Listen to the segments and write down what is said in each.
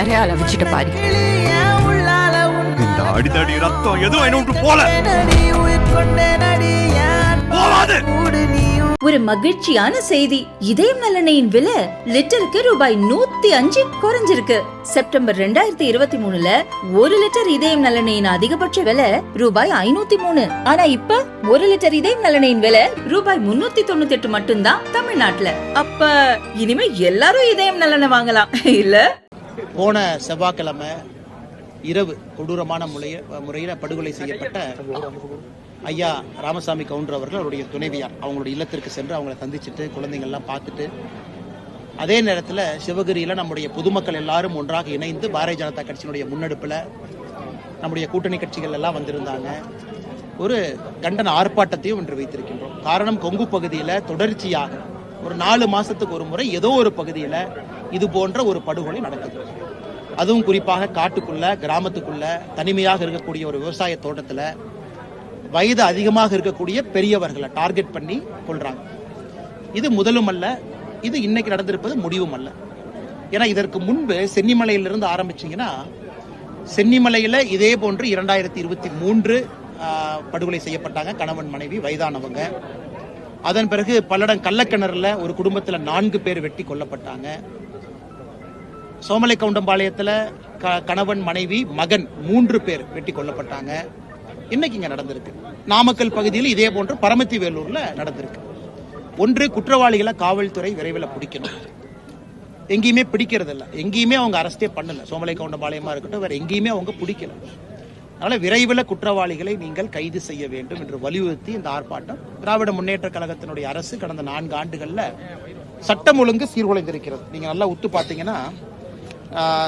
அரையால வச்சுட்டு பாரு. இந்த அடிதடி ரத்தம் எதுவும் என்ன விட்டு போல போவாது. ஒரு மகிழ்ச்சியான செய்தி. இதயம் நலனையின் விலை லிட்டருக்கு ரூபாய் 105 குறைஞ்சிருக்கு. செப்டம்பர் 2023ல 1 லிட்டர் இதயம் நலனையின் அதிகபட்ச விலை ரூபாய் 503. ஆனா இப்ப 1 லிட்டர் இதயம் நலனையின் விலை ரூபாய் 398 மட்டும்தான் தமிழ்நாட்டுல. அப்ப இனிமே எல்லாரும் இதயம் நலனை வாங்கலாம் இல்ல? போன செவ்வாய்க்கிழமை இரவு கொடூரமான முறையில் படுகொலை செய்யப்பட்ட ஐயா ராமசாமி கவுண்டர் அவர்கள் அவருடைய துணைவியார் அவங்களுடைய இல்லத்திற்கு சென்று அவங்களை சந்திச்சுட்டு குழந்தைங்கள்லாம் பார்த்துட்டு, அதே நேரத்தில் சிவகிரியில் நம்முடைய பொதுமக்கள் எல்லாரும் ஒன்றாக இணைந்து பாரதிய ஜனதா கட்சியினுடைய முன்னெடுப்பில் நம்முடைய கூட்டணி கட்சிகள் எல்லாம் வந்திருந்தாங்க. ஒரு கண்டன ஆர்ப்பாட்டத்தையும் இன்று வைத்திருக்கின்றோம். காரணம், கொங்கு பகுதியில் தொடர்ச்சியாக ஒரு 4 மாசத்துக்கு ஒரு முறை ஏதோ ஒரு பகுதியில் இது போன்ற ஒரு படுகொலை நடக்குது. அதுவும் குறிப்பாக காட்டுக்குள்ள, கிராமத்துக்குள்ள, தனிமையாக இருக்கக்கூடிய ஒரு விவசாய தோட்டத்தில் வயது அதிகமாக இருக்கக்கூடிய பெரியவர்களை டார்கெட் பண்ணி கொள்றாங்க. இது முதலும் அல்ல, இது இன்னைக்கு நடந்திருப்பது முடிவும் அல்ல. ஏன்னா இதற்கு முன்பு சென்னிமலையிலிருந்து ஆரம்பிச்சீங்கன்னா, சென்னிமலையில இதே போன்று 2023 படுகொலை செய்யப்பட்டாங்க கணவன் மனைவி வயதானவங்க. அதன் பிறகு பல்லடம் கள்ளக்கிணறுல ஒரு குடும்பத்தில் 4 பேர் வெட்டி கொல்லப்பட்டாங்க. சோமலை கவுண்டம்பாளையத்தில் கணவன் மனைவி மகன் 3 பேர் வெட்டி கொல்லப்பட்டாங்க. இன்னைக்கு இங்க நடந்திருக்கு. நாமக்கல் பகுதியில் இதே போன்று பரமத்தி வேலூர்ல நடந்திருக்கு. ஒன்று, குற்றவாளிகளை காவல்துறை விரைவில் பிடிக்கணும். எங்கேயுமே பிடிக்கிறது இல்லை, எங்கேயுமே அவங்க அரெஸ்டே பண்ணல. சோமலை கவுண்டம்பாளையமா இருக்கட்டும், வேற எங்கேயுமே அவங்க பிடிக்கல. அதனால விரைவில் குற்றவாளிகளை நீங்கள் கைது செய்ய வேண்டும் என்று வலியுறுத்தி இந்த ஆர்ப்பாட்டம். திராவிட முன்னேற்ற கழகத்தினுடைய அரசு கடந்த 4 ஆண்டுகள்ல சட்டம் ஒழுங்கு சீர்குலைந்திருக்கிறது. நீங்க நல்லா உத்து பார்த்தீங்கன்னா,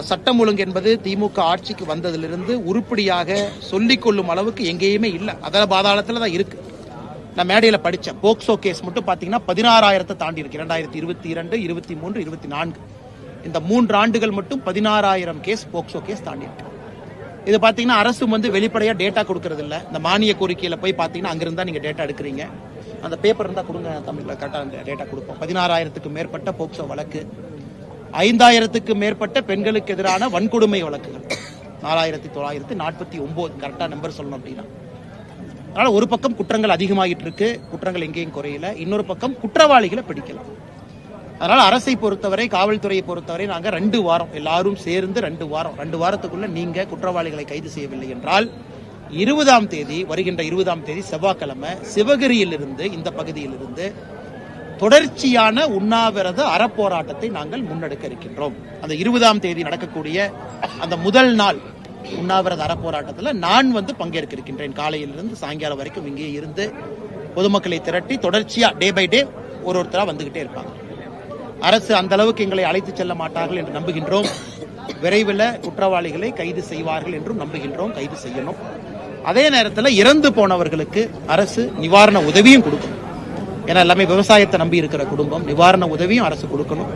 சட்டம் ஒழுங்கு என்பது திமுக ஆட்சிக்கு வந்ததிலிருந்து உருப்படியாக சொல்லிக் கொள்ளும் அளவுக்கு எங்கேயுமே இல்லை. அதில் பாதாளத்தில் தான் இருக்கு. நான் மேடையில் படித்தேன். போக்சோ கேஸ் மட்டும் பார்த்தீங்கன்னா 16,000 தாண்டி இருக்கு. 2022, 23, 24 இந்த 3 ஆண்டுகள் மட்டும் 16,000 கேஸ் போக்சோ கேஸ் தாண்டி இருக்கு. இது பார்த்தீங்கன்னா அரசு வெளிப்படையாக டேட்டா கொடுக்கறது இல்லை. இந்த மானிய கோரிக்கையில் போய் பார்த்தீங்கன்னா அங்கிருந்தா நீங்கள் டேட்டா எடுக்கிறீங்க. அந்த பேப்பர் இருந்தால் கொடுங்க, தமிழில் கரெக்டாக டேட்டா கொடுப்போம். 16,000க்கு மேற்பட்ட போக்சோ வழக்கு, 5,000க்கு மேற்பட்ட பெண்களுக்கு எதிரான வன்கொடுமை வழக்குகள், 4,949 கரெக்டா நம்பர் சொல்லணும் அப்படின்னா. அதனால ஒரு பக்கம் குற்றங்கள் அதிகமாகிட்டு இருக்கு, குற்றங்கள் எங்கேயும் குறையல. இன்னொரு பக்கம் குற்றவாளிகளை பிடிக்கலாம். அதனால அரசை பொறுத்தவரை, காவல்துறையை பொறுத்தவரை நாங்க 2 வாரம் எல்லாரும் சேர்ந்து 2 வாரத்துக்குள்ள நீங்க குற்றவாளிகளை கைது செய்யவில்லை என்றால் 20ஆம் தேதி, வருகின்ற 20ஆம் தேதி செவ்வாய்க்கிழமை சிவகிரியிலிருந்து, இந்த பகுதியிலிருந்து தொடர்ச்சியான உண்ணாவிரத அறப்போராட்டத்தை நாங்கள் முன்னெடுக்க இருக்கின்றோம். அந்த 20ஆம் தேதி நடக்கக்கூடிய அந்த முதல் நாள் உண்ணாவிரத அறப்போராட்டத்தில் நான் பங்கேற்க இருக்கின்றேன். காலையிலிருந்து சாயங்காலம் வரைக்கும் இங்கே இருந்து பொதுமக்களை திரட்டி தொடர்ச்சியா டே பை டே ஒருத்தரா வந்துகிட்டே இருப்பாங்க. அரசு அந்த அளவுக்கு எங்களை அழைத்து செல்ல மாட்டார்கள் என்று நம்புகின்றோம். விரைவில் குற்றவாளிகளை கைது செய்வார்கள் என்றும் நம்புகின்றோம். கைது செய்யணும். அதே நேரத்தில் இறந்து போனவர்களுக்கு அரசு நிவாரண உதவியும் கொடுக்கணும். ஏன்னா எல்லாமே விவசாயத்தை நம்பி இருக்கிற குடும்பம், நிவாரண உதவியும் அரசு கொடுக்கணும்.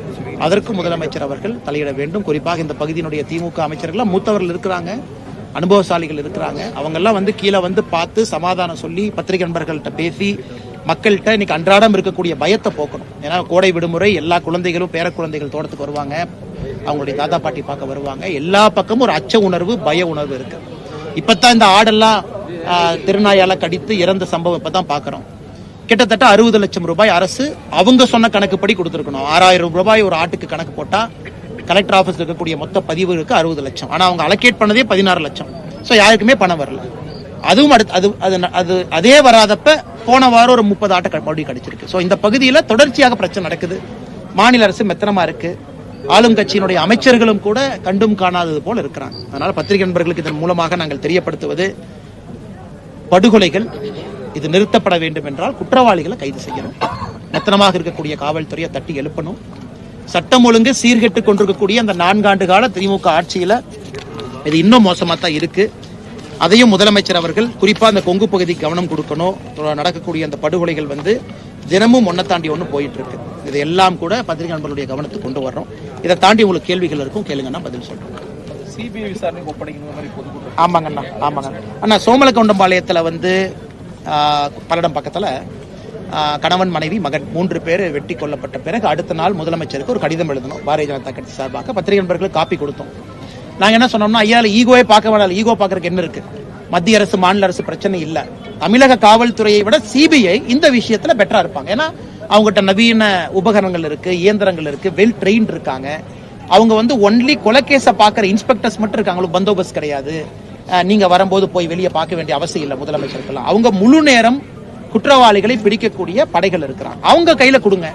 அதற்கு முதலமைச்சர் அவர்கள் தலையிட வேண்டும். குறிப்பாக இந்த பகுதியினுடைய திமுக அமைச்சர்கள் மூத்தவர்கள் இருக்கிறாங்க, அனுபவசாலிகள் இருக்கிறாங்க. அவங்கெல்லாம் கீழே பார்த்து சமாதானம் சொல்லி பத்திரிகை நண்பர்கள்ட்ட பேசி மக்கள்கிட்ட இன்னைக்கு அன்றாடம் இருக்கக்கூடிய பயத்தை போக்கணும். ஏன்னா கோடை விடுமுறை, எல்லா குழந்தைகளும் பேர குழந்தைகள் தோட்டத்துக்கு வருவாங்க, அவங்களுடைய தாத்தா பாட்டி பார்க்க வருவாங்க. எல்லா பக்கமும் ஒரு அச்ச உணர்வு, பய உணர்வு இருக்கு. இப்பதான் இந்த ஆடெல்லாம் திருநாயால கடித்து இறந்த சம்பவம் இப்பதான் பாக்குறோம். கிட்டத்தட்ட 60 லட்சம் ரூபாய் அரசு அவங்க சொன்ன கணக்குப்படி கொடுத்துருக்கணும். 6,000 ரூபாய் ஒரு ஆட்டுக்கு கணக்கு போட்டா கலெக்டர் ஆபீஸ் இருக்கக்கூடிய மொத்த பதிவுகளுக்கு 60 லட்சம். ஆனா அவங்க அலோகேட் பண்ணதே 16 லட்சம். ஸோ யாருக்குமே பணம் வரல. அதுவும் அதே வராதப்ப போன வாரம் ஒரு 30 ஆட்டை மறுபடியும் கிடைச்சிருக்கு. ஸோ இந்த பகுதியில் தொடர்ச்சியாக பிரச்சனை நடக்குது. மாநில அரசு மெத்தனமா இருக்கு. ஆளும் கட்சியினுடைய அமைச்சர்களும் கூட கண்டும் காணாதது போல இருக்கிறாங்க. அதனால பத்திரிகை நண்பர்களுக்கு இதன் மூலமாக நாங்கள் தெரியப்படுத்துவது, படுகொலைகள் இது நிறுத்தப்பட வேண்டும் என்றால் குற்றவாளிகளை கைது செய்யணும். மெத்தனமாக இருக்கக்கூடிய காவல்துறையை தட்டி எழுப்பணும். சட்டம் ஒழுங்கு சீர்கெட்டு கொண்டிருக்கக்கூடிய அந்த 4 ஆண்டு கால திமுக ஆட்சியில இது இன்னும் மோசமா தான் இருக்கு. அதையும் முதலமைச்சர் அவர்கள் குறிப்பா அந்த கொங்கு பகுதி கவனம் கொடுக்கணும். நடக்கக்கூடிய அந்த படுகொலைகள் தினமும் ஒன்ன தாண்டி ஒன்று போயிட்டு இருக்கு. இதெல்லாம் கூட பத்திரிகை நண்பர்களுடைய கவனத்துக்கு கொண்டு வர்றோம். இதை தாண்டி உங்களுக்கு கேள்விகள் இருக்கும், கேளுங்கன்னா பதில் சொல்றோம். சிபிஐ விசாரணை ஒப்படைக்கணும். ஆமாங்கண்ணா, ஆமாங்க அண்ணா. சோமலக்கவுண்டம்பாளையத்தில் பல்லடம் பக்கத்துல கணவன் மனைவி மகன் 3 பேர் வெட்டி கொல்லப்பட்ட பிறகு அடுத்த நாள் முதலமைச்சருக்கு ஒரு கடிதம் எழுதணும். பாரதிய ஜனதா கட்சி சார்பாக பத்திரிகை நண்பர்களுக்கு காப்பி கொடுத்தோம். நாங்க என்ன சொன்னோம்னா ஐயா ஈகோவே பார்க்க வேண்டாம், ஈகோ பார்க்கறதுக்கு என்ன இருக்கு, மத்திய அரசு மாநில அரசு பிரச்சனை இல்ல, தமிழக காவல்துறையை விட சிபிஐ இந்த விஷயத்துல பெட்டரா இருப்பாங்க. ஏன்னா அவங்ககிட்ட நவீன உபகரணங்கள் இருக்கு, இயந்திரங்கள் இருக்கு, வெல் ட்ரெயின்ட் இருக்காங்க. அவங்க வந்து ஒன்லி கொலைகேஸ பாக்குற இன்ஸ்பெக்டர்ஸ் மட்டும் இருக்காங்க, பந்தோபஸ்த் கிடையாது. நீங்க வரும்போது போய் வெளியே பார்க்க வேண்டிய அவசியம் இல்லை முதலமைச்சருக்கெல்லாம். அவங்க முழு நேரம் குற்றவாளிகளை பிடிக்கக்கூடிய படைகள் இருக்கிறாங்க, அவங்க கையில கொடுங்க.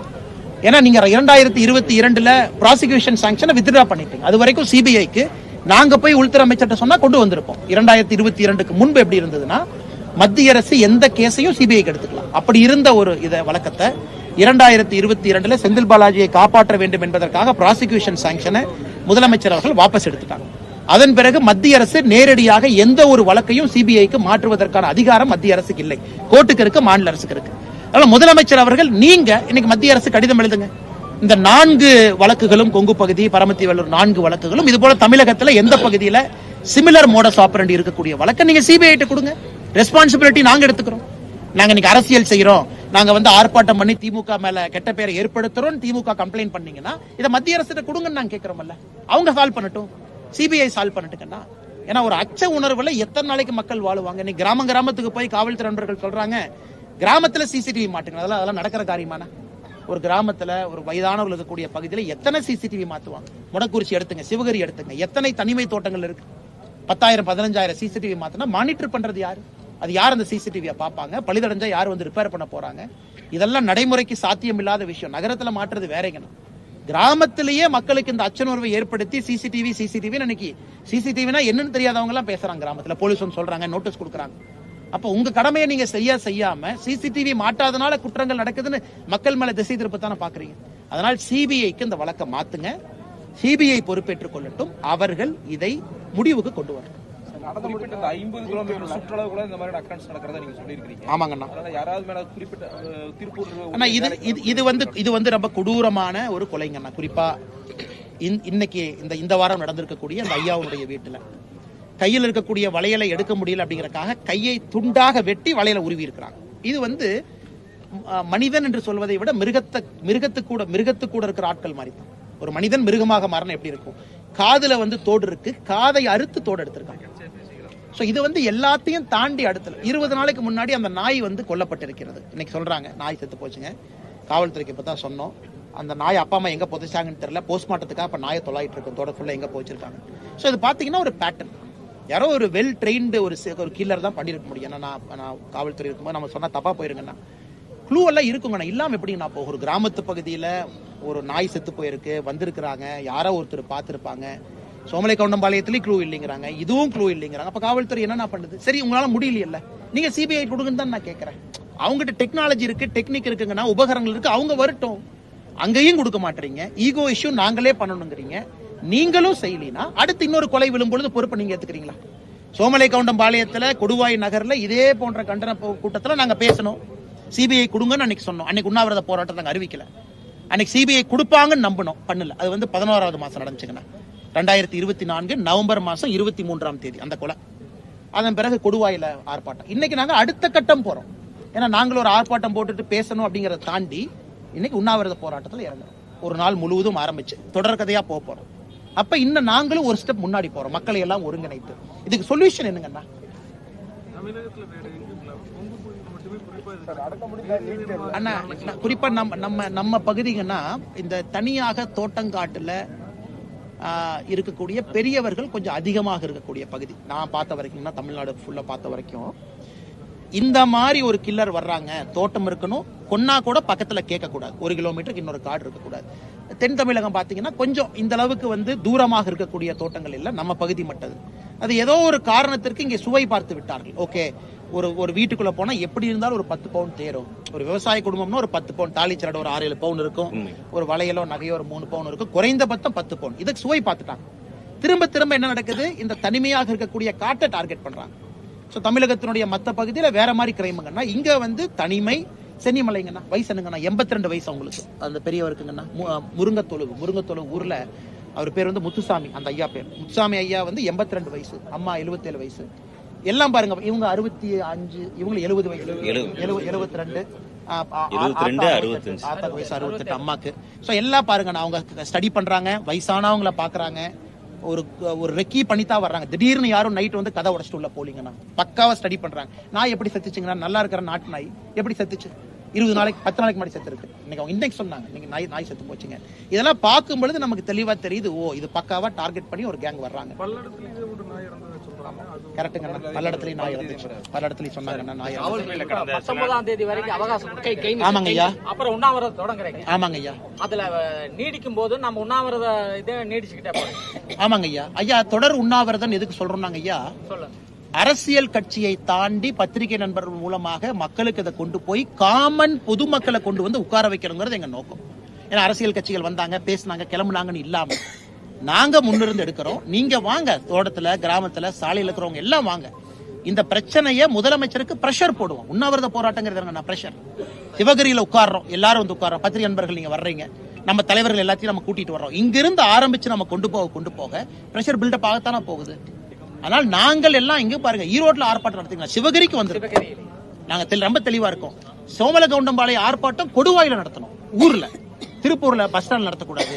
ஏன்னா நீங்க 2022 ப்ராசிக்யூஷன் சாங்ஷனை வித்ட்ரா பண்ணிட்டீங்க. அது வரைக்கும் சிபிஐக்கு நாங்க போய் உள்துறை அமைச்சர்கிட்ட சொன்னா கொண்டு வந்திருப்போம். 2022க்கு முன்பு எப்படி இருந்ததுன்னா மத்திய அரசு எந்த கேஸையும் சிபிஐக்கு எடுத்துக்கலாம். அப்படி இருந்த ஒரு வழக்கத்தை 2022 செந்தில் பாலாஜியை காப்பாற்ற வேண்டும் என்பதற்காக ப்ராசிக்யூஷன் சாங்ஷனை முதலமைச்சர் அவர்கள் வாபஸ் எடுத்துட்டாங்க. அதன் பிறகு மத்திய அரசு நேரடியாக எந்த ஒரு வழக்கையும் சிபிஐக்கு மாற்றுவதற்கான அதிகாரம் மத்திய அரசுக்கு இல்லை, கோர்ட்டுக்கு இருக்கு, மாநில அரசுக்கு இருக்கு. அதனால முதலமைச்சர் அவர்கள் நீங்க இன்னைக்கு மத்திய அரசு கடிதம் எழுதுங்க. இந்த 4 வழக்குகளும் கொங்கு பகுதி, பரமத்தி வேலூர் 4 வழக்குகளும் இது போல தமிழகத்துல எந்த பகுதியில சிமிலர் மோடஸ் ஆபரண்டி இருக்கக்கூடிய வழக்கை நீங்க சிபிஐ கொடுங்க. ரெஸ்பான்சிபிலிட்டி நாங்க எடுத்துக்கிறோம். நாங்க இன்னைக்கு அரசியல் செய்யறோம், நாங்க வந்து ஆர்ப்பாட்டம் பண்ணி திமுக மேல கெட்ட பேரை ஏற்படுத்துறோம், திமுக கம்ப்ளைண்ட் பண்ணீங்கன்னா இதை மத்திய அரசு கொடுங்கன்னு நாங்க கேட்கிறோம்ல. அவங்க சால்வ் பண்ணட்டும், சிபிஐ சால்வ் பண்ணட்டுங்கன்னா. ஏன்னா ஒரு அச்ச உணர்வுல எத்தனை நாளைக்கு மக்கள் வாழுவாங்க? இன்னைக்கு கிராமத்துக்கு போய் காவல்துறை நண்பர்கள் சொல்றாங்க கிராமத்துல சிசிடிவி மாட்டுங்க. அதெல்லாம் நடக்கிற காரியமான? ஒரு கிராமத்துல ஒரு வயதானவர்கள் இருக்கக்கூடிய பகுதியில எத்தனை சிசிடிவி மாத்துவாங்க? முடக்குறிச்சி எடுத்துங்க, சிவகிரி எடுத்துங்க, எத்தனை தனிமை தோட்டங்கள் இருக்கு? 10,000 15,000 சிசிடிவி மாத்தினா மானிட்டர் பண்றது யாரு? அது யார் அந்த சிசிடிவியை பார்ப்பாங்க? பழுதடைஞ்சா யார் வந்து ரிப்பேர் பண்ண போறாங்க? இதெல்லாம் நடைமுறைக்கு சாத்தியம் இல்லாத விஷயம். நகரத்துல மாற்றுறது வேறங்க. கிராமத்திலேயே மக்களுக்கு இந்த அச்சனுணர்வை ஏற்படுத்தி சிசிடிவி இன்னைக்கு சிசிடிவினா என்னன்னு தெரியாதவங்க எல்லாம் பேசுறாங்க. கிராமத்துல போலீஸ் சொல்றாங்க, நோட்டீஸ் கொடுக்குறாங்க. அப்ப உங்க கடமையை நீங்க செய்யாம சிசிடிவி மாட்டாதனால குற்றங்கள் நடக்குதுன்னு மக்கள் மேல திசை திருப்பத்தான பாக்குறீங்க. அதனால் சிபிஐக்கு இந்த வழக்கை மாத்துங்க, சிபிஐ பொறுப்பேற்றுக் கொள்ளட்டும், அவர்கள் இதை முடிவுக்கு கொண்டு வரட்டும். 50 கிலோமீட்டர் சுற்றளவுக்குள்ள இந்த மாதிரி அக்கரன்ஸ் நடக்கிறதா நீங்க சொல்லியிருக்கீங்க. ஆமாங்கண்ணா. யாராவது மேல குறிப்பிட்ட திருப்பூர் இது வந்து ரொம்ப கொடூரமான ஒரு கொலைங்கண்ணா. குறிப்பா இன்னைக்கு இந்த வாரம் நடந்திருக்கக்கூடிய அந்த ஐயாவுடைய வீட்டுல கையில் இருக்கக்கூடிய வளையலை எடுக்க முடியல அப்படிங்கறக்காக கையை துண்டாக வெட்டி வளையலை உருவி இருக்கிறாங்க. இது வந்து மனிதன் என்று சொல்வதை விட மிருகத்து கூட இருக்கிற ஆட்கள் மாதிரி தான். ஒரு மனிதன் மிருகமாக மாறினா எப்படி இருக்கும்? காதுல வந்து தோடு இருக்கு, காதை அறுத்து தோடு எடுத்திருக்காங்க. சோ இது வந்து எல்லாத்தையும் தாண்டி அடுத்தல 20 நாளைக்கு முன்னாடி அந்த நாய் வந்து கொல்லப்பட்டிருக்கிறது. இன்னைக்கு சொல்றாங்க நாய் செத்து போச்சுங்க. காவல்துறைக்கு இப்பதான் சொன்னோம். அந்த நாய் அப்பா அம்மா எங்க புதைச்சாங்கன்னு தெரியல. போஸ்ட்மார்ட்டத்துக்காக அப்ப நாயை தொலைட்டு இருக்கும், தோட ஃபுல்லா எங்க போச்சிருக்காங்க. சோ இது பாத்தீங்கன்னா ஒரு பேட்டர்ன். யாரோ ஒரு வெல் ட்ரெயின்டு ஒரு கில்லர் தான் பண்ணிருக்க முடியும். நான் காவல்துறை இருக்கும்போது நம்ம சொன்னா தப்பா போயிருங்கன்னா க்ளூ எல்லாம் இருக்குங்கண்ணா. இல்லாம எப்படிங்கண்ணா? இப்போ ஒரு கிராமத்து பகுதியில ஒரு நாய் செத்து போயிருக்கு, வந்திருக்கிறாங்க, யாரோ ஒருத்தர் பார்த்திருப்பாங்க. சோமலை கவுண்டம்பாளையத்திலேயும் க்ளூ இல்லைங்கிறாங்க, இதுவும் க்ளூ இல்லைங்கிறாங்க. அப்ப காவல்துறை என்ன பண்ணுது? சரி உங்களால முடியலையல்ல, நீங்க சிபிஐ கொடுங்கன்னு தான் நான் கேட்கறேன். அவங்ககிட்ட டெக்னாலஜி இருக்கு, டெக்னிக் இருக்குங்கன்னா, உபகரணங்கள் இருக்கு, அவங்க வரட்டும். அங்கேயும் கொடுக்க மாட்டீங்க. ஈகோ இஷ்யூ நாங்களே பண்ணணுங்கிறீங்க. நீங்களும் செய்யலினா அடுத்து இன்னொரு கொலை விழும்பொழுது பொறுப்பை நீங்க ஏத்துக்கிறீங்களா? சோமலை கவுண்டம்பாளையத்துல கொடுவாய் நகர்ல இதே போன்ற கண்டன கூட்டத்துல நாங்க பேசணும், சிபிஐ கொடுங்கன்னு அன்னைக்கு சொன்னோம். அன்னைக்கு உண்ணாவிரத போராட்டம் நாங்க அறிவிக்கல. அன்னைக்கு சிபிஐ கொடுப்பாங்கன்னு நம்பணும், பண்ணல. அது வந்து 11வது மாசம் நடந்துச்சுங்கண்ணா. 2024 நவம்பர் மாசம் 23ஆம் தேதி அந்த கொலை. அதன் பிறகு கொடுவாயில ஆர்ப்பாட்டம். இன்னைக்கு நாங்க அடுத்த கட்டம் போறோம். ஏன்னா நாங்களும் ஒரு ஆர்ப்பாட்டம் போட்டுட்டு பேசணும் அப்படிங்கறத தாண்டி இன்னைக்கு உண்ணாவிரத போராட்டத்துல இறங்குறோம். ஒரு நாள் முழுவதும் ஆரம்பிச்சு தொடர் கதையா போறோம். அப்ப இன்னும் நாங்களும் ஒரு ஸ்டெப் முன்னாடி போறோம், மக்களை எல்லாம் ஒருங்கிணைத்து. இதுக்கு சொல்யூஷன் என்னங்கன்னா, அண்ணா குறிப்பா நம்ம பகுதிங்கன்னா இந்த தனியாக தோட்டங்காட்டுல இருக்கக்கூடிய பெரியவர்கள் கொஞ்சம் அதிகமாக இருக்கக்கூடிய பகுதி. நான் பார்த்த வரைக்கும், தமிழ்நாடு ஃபுல்லா பார்த்த வரைக்கும், இந்த மாதிரி ஒரு கில்லர் வர்றாங்க, தோட்டம் இருக்கணும், கொன்னா கூட பக்கத்துல கேட்க கூடாது, 1 கிலோமீட்டருக்கு இன்னொரு காடு இருக்கக்கூடாது. தென் தமிழகம் பாத்தீங்கன்னா கொஞ்சம் இந்த அளவுக்கு வந்து தூரமாக இருக்கக்கூடிய தோட்டங்கள் இல்ல, நம்ம பகுதி மட்டும். அது ஏதோ ஒரு காரணத்திற்கு இங்கே சுவை பார்த்து விட்டார்கள். ஓகே, ஒரு வீட்டுக்குள்ள போனா எப்படி இருந்தாலும் ஒரு 10 பவுன் தேரும். ஒரு விவசாய குடும்பம்னா ஒரு 10 பவுன், தாலிச்சரட ஒரு 6-7 பவுன் இருக்கும், ஒரு வளையலோ நகையோ ஒரு 3 பவுன் இருக்கும், குறைந்தபட்சம் 10 பவுன். இதுக்கு சுவை பார்த்துட்டாங்க. திரும்ப என்ன நடக்குது? இந்த தனிமையாக இருக்கக்கூடிய காட்டை டார்கெட் பண்றாங்க. சோ தமிழகத்தினுடைய மத்த பகுதியில வேற மாதிரி கிரைமுங்கன்னா, இங்க வந்து தனிமை. சென்னிமலைங்கண்ணா வயசு என்னங்கண்ணா? 82 வயசு அவங்களுக்கு, அந்த பெரியவருக்குங்கண்ணா. முருங்கத்தொழு ஊர்ல அவர் பேர் வந்து முத்துசாமி, அந்த ஐயா பேர் முத்துசாமி ஐயா வந்து 82 வயசு, அம்மா 77 வயசு. எல்லாம் பாருங்க, இவங்க 65, இவங்க 70 வயசு, 72, ஆத்தாக்கு வயசு 68, அம்மாக்கு. சோ எல்லாம் பாருங்க, அவங்க ஸ்டடி பண்றாங்க, வயசானவங்களை பாக்குறாங்க, ஒரு ரெக்கி பண்ணித்தான் வர்றாங்க. திடீர்னு யாரும் நைட் வந்து கதை உடச்சிட்டு உள்ள போலீங்கன்னா பக்காவா ஸ்டடி பண்றாங்க. நாய் எப்படி செத்துச்சுங்கன்னா, நல்லா இருக்கிற நாட்டு நாய் எப்படி செத்துச்சு? 20 நாளைக்கு 10 நாளைக்கு முன்னாடி செத்து இருக்கு. இன்னைக்கு அவங்க இன்னைக்கு சொன்னாங்க நீங்க நாய் செத்து போச்சுங்க. இதெல்லாம் பார்க்கும் பொழுது நமக்கு தெளிவா தெரியுது, ஓ இது பக்காவா டார்கெட் பண்ணி ஒரு கேங் வர்றாங்க. கரெக்டுங்க, பல்லடத்துலயும் நாய் இருந்துச்சு. பல்லடத்துலயும் சொன்னாங்கன்னா நாய் 19ஆம் தேதி வரைக்கும் அவகாசம். ஆமாங்க ஐயா. அப்புறம் உண்ணாவிரதம் தொடங்குறீங்க. ஆமாங்க ஐயா. அதுல நீடிக்கும் போது நம்ம உண்ணாவிரத இதை நீடிச்சுக்கிட்டே போறோம். ஆமாங்க ஐயா. ஐயா தொடர் உண்ணாவிரதம் எதுக்கு சொல்றோம்னாங்க ஐயா, சொல்லுங்க. அரசியல் கட்சியை தாண்டி பத்திரிகை நண்பர்கள் மூலமாக மக்களுக்கு இதை கொண்டு போய் காமன் பொதுமக்களை கொண்டு வந்து உட்கார வைக்கணுங்கிறது எங்க நோக்கம். ஏன்னா அரசியல் கட்சிகள் வந்தாங்க, பேசினாங்க, கிளம்புனாங்கன்னு இல்லாம நாங்க முன்னிருந்து எடுக்கிறோம். நீங்க வாங்க, தோட்டத்துல, கிராமத்துல, சாலையில இருக்கிறவங்க எல்லாம் வாங்க. இந்த பிரச்சனையை முதலமைச்சருக்கு பிரஷர் போடுவோம். உண்ணாவிரத போராட்டங்கிறது பிரஷர். சிவகிரியில உட்கார்றோம், எல்லாரும் வந்து உட்கார்றோம். பத்திரிகை நண்பர்கள் நீங்க வர்றீங்க, நம்ம தலைவர்கள் எல்லாத்தையும் நம்ம கூட்டிட்டு வர்றோம். இங்கிருந்து ஆரம்பிச்சு நம்ம கொண்டு போக பிரஷர் பில்டப் ஆகத்தானே போகுது. ஆனால் நாங்கள் எல்லாம் இங்க பாருங்க, ஈரோட்ல ஆர்ப்பாட்டம் நடத்துங்க, சிவகிரிக்கு வந்து நாங்க ரொம்ப தெளிவா இருக்கோம். சோமலகவுண்டம்பாளைய ஆர்ப்பாட்டம் கொடுவாயில நடத்தணும், ஊர்ல. திருப்பூர்ல பஸ் ஸ்டாண்ட் நடத்தக்கூடாது,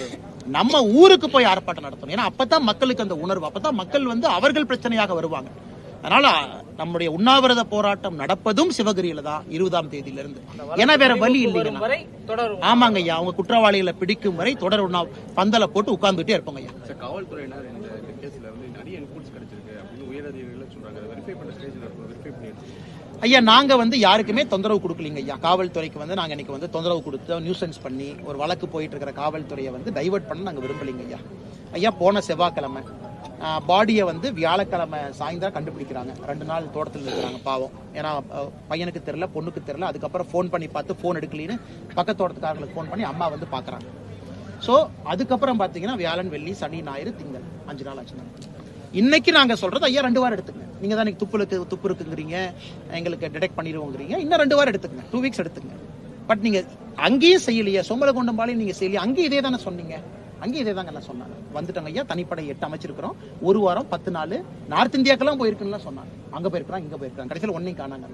நம்ம ஊருக்கு போய் ஆர்ப்பாட்டம் நடத்தணும். ஏன்னா அப்பதான் மக்களுக்கு அந்த உணர்வு, அப்பதான் மக்கள் வந்து அவர்கள் பிரச்சனையாக வருவாங்க. அதனால நம்முடைய உண்ணாவிரத போராட்டம் நடப்பதும் சிவகிரியில தான் 20ஆம் தேதியிலிருந்து. ஏன்னா வேற வழி இல்லைங்க. ஆமாங்க ஐயா, அவங்க குற்றவாளிகளை பிடிக்கும் வரை தொடர் பந்தல போட்டு உட்கார்ந்துட்டே இருப்பாங்க ஐயா. காவல்துறையினர் இந்த கேஸ்ல வந்து நிறைய இன்புட்ஸ் கிடைச்சிருக்கு அப்படின்னு உயரதிகாரிகள் சொல்றாங்க. வெரிஃபை பண்ண ஸ்டேஜ்ல இருக்கும், வெரிஃபை பண்ணிடுச்சு. ஐயா நாங்க வந்து யாருக்குமே தொந்தரவு கொடுக்கலீங்க ஐயா. காவல்துறைக்கு வந்து நாங்க இன்னைக்கு வந்து தொந்தரவு கொடுத்து நியூசன்ஸ் பண்ணி ஒரு வழக்கு போயிட்டு இருக்கிற காவல்துறையை வந்து டைவர்ட் பண்ண நாங்க விரும்பலீங்க ஐயா. ஐயா போன செவ்வாய்க்கிழமை பாடியை வந்து வியாழக்கிழமை சாயந்தரம் கண்டுபிடிக்கிறாங்க. 2 நாள் தோட்டத்தில் இருக்கிறாங்க பாவம். ஏன்னா பையனுக்கு தெரியல, பொண்ணுக்கு தெரியல. அதுக்கப்புறம் ஃபோன் பண்ணி பார்த்து ஃபோன் எடுக்கலின்னு பக்கத்து தோட்டத்துக்காரங்களுக்கு ஃபோன் பண்ணி அம்மா வந்து பாக்குறாங்க. ஸோ அதுக்கப்புறம் பாத்தீங்கன்னா வியாழன், வெள்ளி, சனி, ஞாயிறு, திங்கள் 5 நாள் ஆச்சு. இன்னைக்கு நாங்க சொல்றது ஐயா 2 வாரம் எடுத்துங்க. நீங்க தான் துப்பு இருக்குங்கிறீங்க, எங்களுக்கு டிடெக்ட் பண்ணிடுவோங்கிறீங்க. இன்னும் 2 வாரம் எடுத்துங்க, 2 வீக்ஸ் எடுத்துங்க. பட் நீங்க அங்கேயும் செய்யலையா, சோமலகவுண்டம்பாளையம் நீங்க செய்யலையா, அங்கேயும் இதே தானே சொன்னீங்க. அங்கேயும் இதே தாங்க சொன்னாங்க. வந்துட்டாங்க ஐயா, தனிப்படை 8 அமைச்சிருக்கிறோம், 1 வாரம் 10 நாள் நார்த் இந்தியாக்கெல்லாம் போயிருக்குன்னு சொன்னாங்க. அங்க போயிருக்காங்க, இங்க போயிருக்காங்க, கடைசியில் ஒன்னையும் காணாங்க.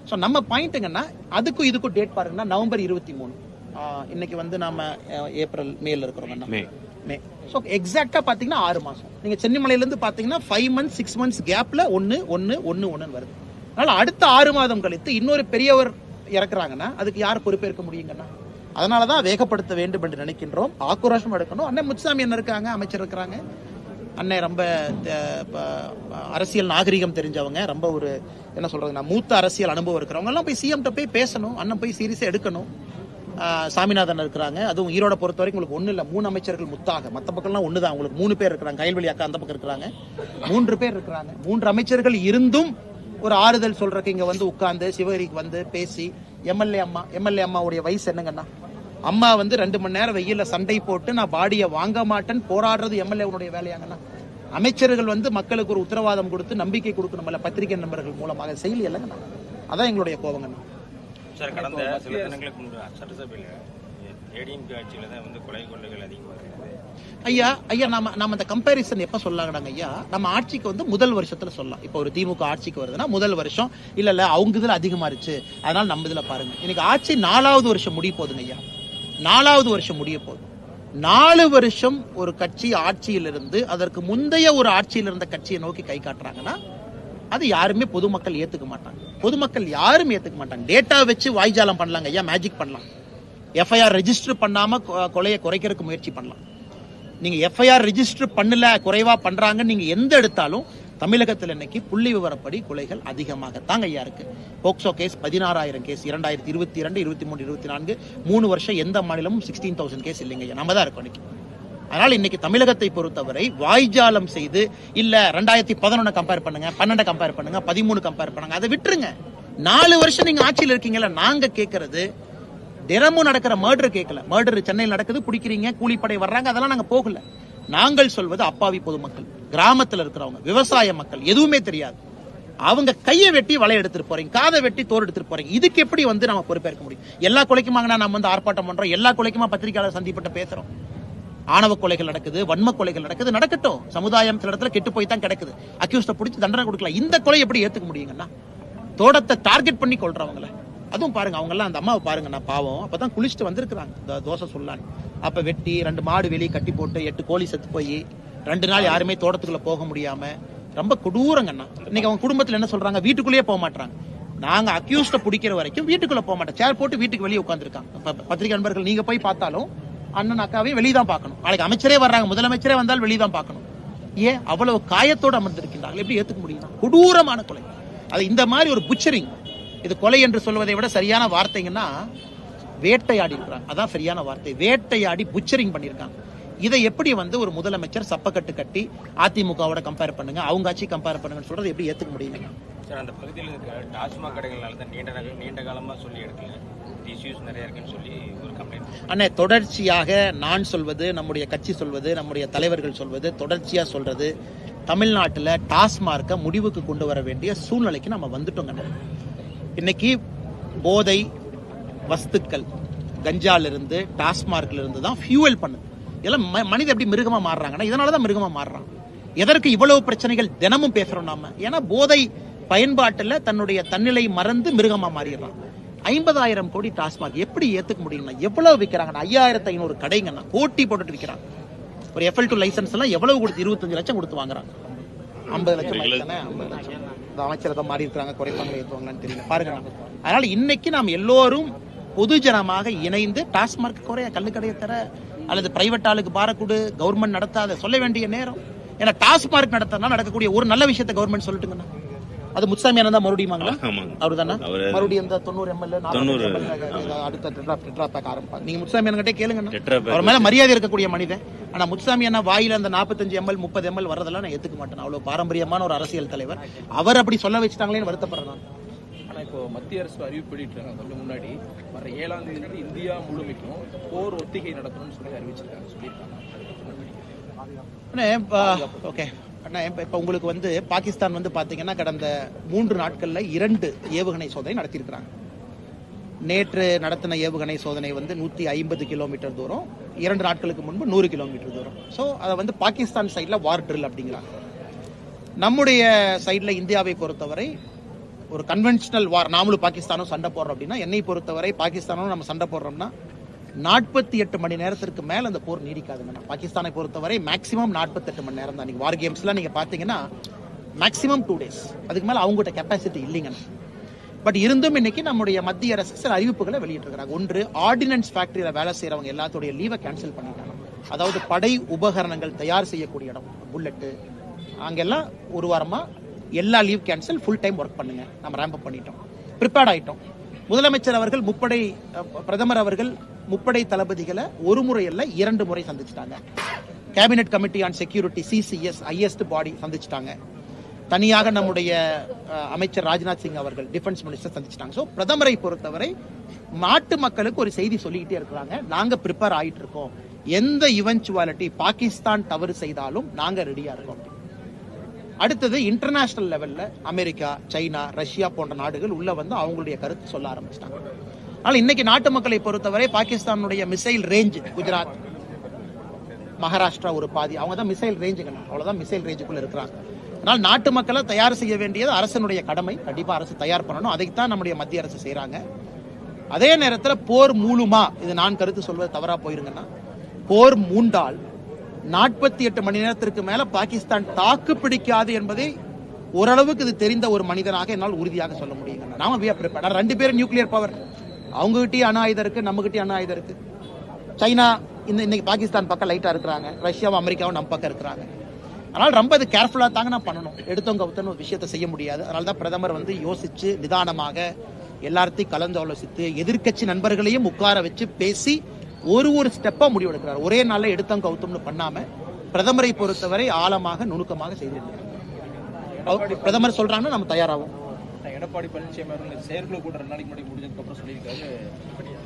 ஸோ நம்ம பாயிண்ட்டுங்கன்னா அதுக்கும் இதுக்கும் டேட் பாருங்கன்னா நவம்பர் 23. இன்னைக்கு வந்து நாம ஏப்ரல் மேல இருக்கிறோம், மே. ஸோ எக்ஸாக்டா பாத்தீங்கன்னா 6 மாசம். நீங்க சென்னிமலையில இருந்து பாத்தீங்கன்னா 5 months 6 months கேப்ல 1 வருது. அதனால அடுத்த 6 மாதம் கழித்து இன்னொரு பெரியவர் இறக்குறாங்கன்னா அதுக்கு யார் பொறுப்பேற்க முடியுங்கன்னா? அதனாலதான் வேகப்படுத்த வேண்டும் என்று நினைக்கின்றோம். ஆக்ரோஷம் எடுக்கணும். அண்ணன் முத்துசாமி என்ன இருக்காங்க, அமைச்சர் இருக்கிறாங்க. அண்ணன் ரொம்ப அரசியல் நாகரிகம் தெரிஞ்சவங்க, ரொம்ப ஒரு என்ன சொல்றது, மூத்த அரசியல் அனுபவம் இருக்கிறவங்க எல்லாம் போய் சிஎம் போய் பேசணும். அண்ணன் போய் சீரியஸா எடுக்கணும். சாமிநாதன் இருக்கிறாங்க. அதுவும் ஈரோட பொறுத்த வரைக்கும் உங்களுக்கு 1 இல்ல 3 அமைச்சர்கள் முத்தாக, மற்ற பக்கம்லாம் 1 தான். உங்களுக்கு 3 பேர் இருக்கிறாங்க. கயல்வெளி அக்கா அந்த பக்கம் இருக்கிறாங்க, 3 பேர் இருக்கிறாங்க. 3 அமைச்சர்கள் இருந்தும் ஒரு ஆறுதல் சொல்றதுக்கு இங்க வந்து உட்கார்ந்து சிவகிரிக்கு வந்து பேசி எம்எல்ஏ அம்மாவுடைய வயசு என்னங்கன்னா, அம்மா வந்து 2 மணி நேரம் வெயில சண்டை போட்டு நான் பாடியை வாங்க மாட்டேன்னு போராடுறது எம்எல்ஏவுடைய வேலையாங்கன்னா, அமைச்சர்கள் வந்து மக்களுக்கு ஒரு உத்தரவாதம் கொடுத்து நம்பிக்கை கொடுக்கணும்ல பத்திரிகை நண்பர்கள் மூலமாக செய்யல இல்லைங்கண்ணா. அதான் எங்களுடைய கோபங்கண்ணா. சார், கடந்த சில தினங்களுக்கு முன்பு சட்டசபையில் ஏடிஎம்கே ஆட்சியில் தான் வந்து கொலை கொள்ளைகள் அதிகமாக இருக்குது. ஐயா நாம அந்த கம்பேரிசன் எப்ப சொல்லலாம்டாங்க ஐயா, நம்ம ஆட்சிக்கு வந்து முதல் வருஷத்துல சொல்லலாம். இப்போ ஒரு திமுக ஆட்சிக்கு வருதுன்னா முதல் வருஷம் இல்ல அவங்க இதுல அதிகமா இருந்துச்சு, அதனால நம்ம இதுல பாருங்க. இன்னைக்கு ஆட்சி 4வது வருஷம் முடிய போகுதுங்க ஐயா. 4வது வருஷம் முடிய போகுது. 4 வருஷம் ஒரு கட்சி ஆட்சியிலிருந்து அதற்கு முந்தைய ஒரு ஆட்சியில் இருந்த கட்சியை நோக்கி கை காட்டுறாங்கன்னா அது யாருமே பொதுமக்கள் ஏத்துக்க மாட்டாங்க. பொதுமக்கள் யாரும் ஏத்துக்க மாட்டாங்க. டேட்டா வச்சு வாய்ஜாலம் பண்ணலாங்க ஐயா, மேஜிக் பண்ணலாம். எஃப்ஐஆர் ரெஜிஸ்டர் பண்ணாம கொலையை குறைக்கிறதுக்கு முயற்சி பண்ணலாம். நீங்க எஃப்ஐஆர் ரெஜிஸ்டர் பண்ணல, குறைவா பண்றாங்க நீங்க எந்த எடுத்தாலும் தமிழகத்தில் இன்னைக்கு புள்ளி விவரப்படி கொலைகள் அதிகமாகத்தாங்க ஐயா இருக்கு. போக்சோ கேஸ் 16,000 கேஸ் 2022, 23, 24 3 வருஷம் எந்த மாநிலமும் 16,000 கேஸ் இல்லைங்க ஐயா, நம்ம தான் இருக்கோம் இன்னைக்கு. அதனால இன்னைக்கு தமிழகத்தை பொறுத்தவரை வாய்ஜாலம் செய்து இல்ல 2011 கம்பேர் பண்ணுங்க, 12 கம்பேர் பண்ணுங்க, 13 கம்பேர் பண்ணுங்க, அதை விட்டுருங்க. 4 வருஷம் நீங்க ஆட்சியில் இருக்கீங்கல்ல. நாங்க கேட்கறது தினமும் நடக்கிற மர்டர் கேட்கல. மர்டர் சென்னையில் நடக்குது, பிடிக்கிறீங்க, கூலிப்படை வர்றாங்க, அதெல்லாம் நாங்க போகல. நாங்கள் சொல்வது அப்பாவி பொதுமக்கள், கிராமத்தில் இருக்கிறவங்க, விவசாய மக்கள், எதுவுமே தெரியாது. அவங்க கையை வெட்டி வலை எடுத்துட்டு போறீங்க, காதை வெட்டி தோறு எடுத்துட்டு போறீங்க. இதுக்கு எப்படி வந்து நம்ம பொறுப்பேற்க முடியும்? எல்லா கொலைக்குமாங்கண்ணா நம்ம வந்து ஆர்ப்பாட்டம் பண்றோம், எல்லா கொலைக்குமா பத்திரிகையாளர் சந்திப்பட்ட பேசுறோம். ஆணவ கொலைகள் நடக்குது, வன்ம கொலைகள் நடக்குது, நடக்கட்டும். சமுதாயம் சில இடத்துல கெட்டு போய் தான் கிடக்குது. அக்யூஸ்ட பிடிச்சி தண்டனை கொடுக்கலாம். இந்த கொலை எப்படி ஏத்துக்க முடியுங்கன்னா? தோட்டத்தை டார்கெட் பண்ணி கொள்றவங்கள அதுவும் பாருங்க. அவங்க எல்லாம் அந்த அம்மாவை பாருங்கண்ணா, பாவம். அப்பதான் குளிச்சுட்டு வந்திருக்கிறாங்க தோசை சொல்லான்னு. அப்ப வெட்டி 2 மாடு வெளியே கட்டி போட்டு 8 கோழி செத்து போய் 2 நாள் யாருமே தோட்டத்துக்குள்ள போக முடியாம ரொம்ப கொடூரங்கண்ணா. இன்னைக்கு அவங்க குடும்பத்துல என்ன சொல்றாங்க, வீட்டுக்குள்ளேயே போக மாட்டாங்க. நாங்க அக்யூஸ்ட பிடிக்கிற வரைக்கும் வீட்டுக்குள்ள போக மாட்டோம், சேர் போட்டு வீட்டுக்கு வெளியே உட்காந்துருக்காங்க. பத்திரிகை நண்பர்கள் நீங்க போய் பார்த்தாலும் அண்ணன் அக்காவையும் வெளியே தான் பார்க்கணும். நாளைக்கு அமைச்சரே வர்றாங்க, முதலமைச்சரே வந்தால் வெளியே தான் பார்க்கணும். ஏன் அவ்வளவு காயத்தோடு அமர்ந்திருக்கின்றார்கள்? எப்படி ஏத்துக்க முடியும்? கொடூரமான கொலை. அது இந்த மாதிரி ஒரு புச்சரிங், இது கொலை என்று சொல்வதை விட சரியான வார்த்தைங்கன்னா வேட்டையாடி இருக்கிறாங்க. அதான் சரியான வார்த்தை, வேட்டையாடி புச்சரிங் பண்ணியிருக்காங்க. இதை எப்படி ஒரு முதலமைச்சர் சப்பக்கட்டு கட்டி அதிமுகவோட கம்பேர் பண்ணுங்க, அவங்க ஆட்சி கம்பேர் பண்ணுங்கன்னு சொல்றது எப்படி ஏத்துக்க முடியுங்க? சார், அந்த பகுதியில் இருக்கிற டாஸ்மாக் கடைகள்னால தான் நீண்ட காலமா சொல்லி எடுக்கல, இஷ்யூஸ் நிறைய இருக்குன்னு சொல்லி ஒரு கம்ப்ளைண்ட். அண்ணே, தொடர்ச்சியாக நான் சொல்வது, நம்முடைய கட்சி சொல்வது, நம்முடைய தலைவர்கள் சொல்வது, தொடர்ச்சியா சொல்றது, தமிழ்நாட்டில் டாஸ்மார்க்கை முடிவுக்கு கொண்டு வர வேண்டிய சூழ்நிலைக்கு நம்ம வந்துட்டோங்க. இன்னைக்கு போதை வஸ்துக்கள் கஞ்சால இருந்து டாஸ்மார்க்ல இருந்து தான் ஃபியூவல் பண்ணுது. இதெல்லாம் மனித எப்படி மிருகமா மாறுறாங்கன்னா இதனாலதான் மிருகமா மாறுறான். எதற்கு இவ்வளவு பிரச்சனைகள் தினமும் பேசுறோம் நாம? ஏன்னா போதை பயன்பாட்டுல தன்னுடைய தன்னிலை மறந்து மிருகமா மாறிடுறான். 50,000 கோடி டாஸ்மாக் எப்படி ஏத்துக்க முடியும்னா? எவ்வளவு விற்கிறாங்க? 5,500 கடைங்கன்னா போட்டி போட்டுட்டு விற்கிறாங்க. ஒரு FL2 லைசன்ஸ் எல்லாம் எவ்வளவு கொடுத்து? 25 லட்சம் கொடுத்து வாங்குறாங்க. 50 லட்சம் 50 லட்சம். அமைச்சர் தான் மாறி இருக்கிறாங்க, குறைப்பாங்க ஏற்றுவாங்களான்னு தெரியல பாருங்க. அதனால இன்னைக்கு நாம் எல்லோரும் பொதுஜனமாக இணைந்து டாஸ்மார்க் குறைய, கள்ளுக்கடையை தர அல்லது பிரைவேட் ஆளுக்கு பாரக்கூடு, கவர்மெண்ட் நடத்தாத சொல்ல வேண்டிய நேரம். ஏன்னா டாஸ்மார்க் நடத்தினா நடக்கக்கூடிய ஒரு நல்ல விஷயத்தை கவர்மெண்ட் சொல்லட்டுங்கண்ணா. அது முத்துசாமி அண்ணா தான் மறுபடியுமாங்களா? அவரு தானே மறுபடியும் இந்த 90 ML அடுத்த டெட்ரா பேக் ஆரம்பிப்பாங்க. நீங்க முத்துசாமி அண்ணன் கேளுங்க, அவர் மேல மரியாதை இருக்கக்கூடிய மனிதன். ஆனா முத்துசாமி அண்ணா வாயில அந்த 45 ML 30 ML வரதெல்லாம் நான் ஏத்துக்க மாட்டேன். அவ்வளவு பாரம்பரியமான ஒரு அரசியல் தலைவர், அவர் அப்படி சொல்ல வச்சுட்டாங்களேன்னு வருத்தப்படுறேன். ஆனா இப்போ மத்திய அரசு அறிவிப்பு வெளியிட்டிருக்காங்க, கொஞ்சம் முன்னாடி வர 7ஆம் தேதி இந்தியா முழுமைக்கும் போர் ஒத்திகை நடத்தணும்னு சொல்லி அறிவிச்சிருக்காங்க, சொல்லியிருக்காங்க. ஓகே அண்ணா, இப்ப உங்களுக்கு பாகிஸ்தான் பாத்தீங்கன்னா கடந்த 3 நாட்கள்ல 2 ஏவுகணை சோதனை நடத்தியிருக்கிறாங்க. நேற்று நடத்தின ஏவுகணை சோதனை 150 கிலோமீட்டர் தூரம், 2 நாட்களுக்கு முன்பு 100 கிலோமீட்டர் தூரம். ஸோ அதை பாகிஸ்தான் சைட்ல வார் ட்ரில் அப்படிங்கிறாங்க. நம்முடைய சைட்ல இந்தியாவை பொறுத்தவரை ஒரு கன்வென்ஷனல் வார், நாமளும் பாகிஸ்தானும் சண்டை போடுறோம் அப்படின்னா, என்னை பொறுத்தவரை பாகிஸ்தானும் நம்ம சண்டை போடுறோம்னா 48 மணி நேரத்திற்கு மேல அந்த போர் நீடிக்காதுங்க. பாகிஸ்தானை பொறுத்தவரை மேக்சிமம் 48 மணி நேரம் தான். வார் கேம்ஸ்லாம் நீங்க பாத்தீங்கன்னா மேக்சிமம் 2 days, அதுக்கு மேல அவங்ககிட்ட கெப்பாசிட்டி இல்லைங்க. பட் இருந்தும் இன்னைக்கு நம்முடைய மத்திய அரசு சில அறிவிப்புகளை வெளியிட்டிருக்கிறாங்க. ஒன்று, ஆர்டினன்ஸ் ஃபேக்டரியில வேலை செய்யறவங்க எல்லாத்தோடைய லீவை கேன்சல் பண்ணிட்டாங்க. அதாவது படை உபகரணங்கள் தயார் செய்யக்கூடிய இடம், புல்லட்டு, அங்கெல்லாம் ஒரு வாரமா எல்லா leave cancel, full time work பண்ணுங்க. நம்ம ரேம்ப் அப் பண்ணிட்டோம், ப்ரிப்பேர்ட் ஆயிட்டோம். முதலமைச்சர் அவர்கள் பிரதமர் அவர்கள் முப்படை தளபதிகளை ஒரு முறை அல்ல 2 முறை சந்திச்சிட்டாங்க. Cabinet committee on security CCS highest body சந்திச்சிட்டாங்க. தனியாக நம்முடைய அமைச்சர் ராஜ்நாத் சிங் அவர்கள் டிஃபென்ஸ் மினிஸ்டர் சந்திச்சிட்டாங்க. ஸோ பிரதமரை பொறுத்தவரை நாட்டு மக்களுக்கு ஒரு செய்தி சொல்லிக்கிட்டே இருக்கிறாங்க, நாங்க ப்ரிப்பேர் ஆயிட்டு இருக்கோம், எந்த இவென்ச்சுவாலிட்டி பாகிஸ்தான் தவறு செய்தாலும் நாங்க ரெடியா இருக்கோம். அடுத்தது இன்டர்நேஷனல் லெவல்ல அமெரிக்கா, சைனா, ரஷ்யா போன்ற நாடுகள் உள்ள அவங்களுடைய கருத்து சொல்ல ஆரம்பிச்சிட்டாங்க. ஆனால் இன்னைக்கு நாட்டு மக்களை பொறுத்தவரை பாகிஸ்தானுடைய மிசைல் ரேஞ்ச், குஜராத், மகாராஷ்டிரா ஒரு பாதி, அவங்க தான் மிசைல் ரேஞ்சுங்க, அவ்வளவுதான் மிசைல் ரேஞ்சுக்குள்ள இருக்கிறாங்க. அதனால் நாட்டு மக்களை தயார் செய்ய வேண்டியது அரசனுடைய கடமை. கண்டிப்பா அரசு தயார் பண்ணணும், அதைத்தான் நம்முடைய மத்திய அரசு செய்யறாங்க. அதே நேரத்தில் போர் மூலுமா, இது நான் கருத்து சொல்வது தவறா போயிருங்கன்னா, போர் மூண்டால் 48 மணி நேரத்திற்கு மேல பாகிஸ்தான் தாக்கு பிடிக்காது என்பதை ஓரளவுக்கு இது தெரிந்த ஒரு மனிதனாக என்னால் உறுதியாக சொல்ல முடியும். நாம 2 பேரும் நியூக்ளியர் பவர், அவங்க கிட்டயும் அணு ஆயுதம் இருக்கு, நம்ம கிட்டயும் அணு ஆயுதம் இருக்கு. சைனா இன்னைக்கு பாகிஸ்தான் பக்கம் லைட்டா இருக்கிறாங்க, ரஷ்யாவும் அமெரிக்காவும் நம்ம பக்கம் இருக்கிறாங்க. அதனால ரொம்ப அது கேர்ஃபுல்லா தாங்க நான் பண்ணணும். எடுத்தவங்க ஒரு விஷயத்தை செய்ய முடியாது. அதனால தான் பிரதமர் யோசிச்சு நிதானமாக எல்லாத்தையும் கலந்து ஆலோசித்து எதிர்க்கட்சி நண்பர்களையும் உட்கார வச்சு பேசி ஒரு ஸ்டெப்பா முடிவெடுக்கிறார். ஒரே நாள்ல எடுத்தவங்க கவுத்தம்னு பண்ணாம பிரதமரை பொறுத்தவரை ஆழமாக நுணுக்கமாக செய்திருக்கிறார். பிரதமர் சொல்றாங்கன்னா நம்ம தயாராகும். எடப்பாடி பழனிசாமி அவர்கள் செயற்குழு கூட 2 நாளைக்கு முன்னாடி முடிஞ்சதுக்கு அப்புறம் சொல்லியிருக்காரு,